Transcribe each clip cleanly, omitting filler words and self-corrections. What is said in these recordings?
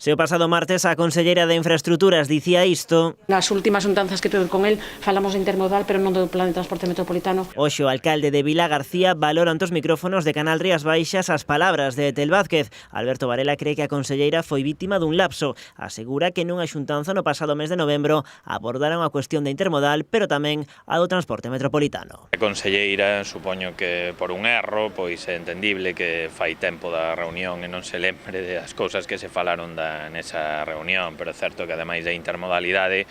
Se o pasado martes a conselleira de Infraestructuras dicía isto, nas últimas xuntanzas que tuve con el falamos de intermodal, pero non do plan de transporte metropolitano. Hoxe o alcalde de Vila García valora ante os micrófonos de Canal Rías Baixas as palabras de Etel Vázquez. Alberto Varela cree que a conselleira foi vítima dun lapso. Asegura que nunha xuntanza no pasado mes de novembro abordaron a cuestión de intermodal, pero tamén a do transporte metropolitano. A conselleira, supoño que por un erro, pois é entendible que fai tempo da reunión e non se lembre das cousas que se falaron nesa reunión, pero é certo que ademais da intermodalidade,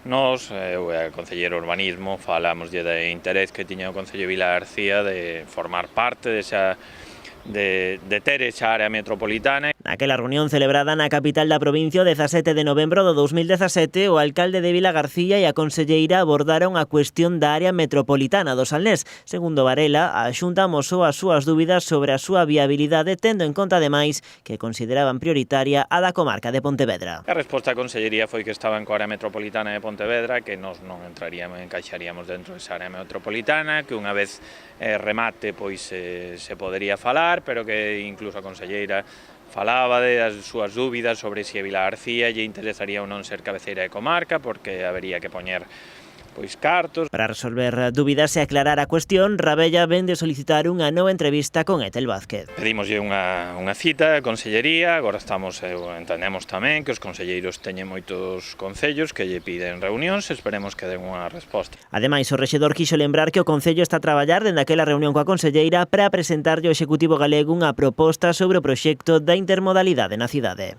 nos, eu e a conselleira urbanismo, falámoslle de interés que tiña o Concello de Vila García de formar parte de ter esa área metropolitana. Naquela reunión celebrada na capital da provincia o 17 de novembro do 2017, o alcalde de Vila García e a conselleira abordaron a cuestión da área metropolitana do Salnés. Segundo Varela, a Xunta amosou as súas dúbidas sobre a súa viabilidade, tendo en conta ademais que consideraban prioritaria a da comarca de Pontevedra. A resposta da consellería foi que estaban coa área metropolitana de Pontevedra, que nós non encaixaríamos dentro desa área metropolitana, que unha vez remate pois se podería falar, pero que incluso a conselleira falaba das súas dúbidas sobre se a Vila García lle interesaría ou non ser cabeceira de comarca, porque habería que poñer pois cartos. Para resolver dúbidas e aclarar a cuestión, Rabella ven de solicitar unha nova entrevista con Etel Vázquez. Pedimoslle unha cita a consellería, agora entendemos tamén que os conselleiros teñen moitos concellos que lle piden reunións, esperemos que den unha resposta. Ademais, o rexedor quixo lembrar que o Concello está a traballar dende aquela reunión coa conselleira para presentarlle ao Executivo galego unha proposta sobre o proxecto da intermodalidade na cidade.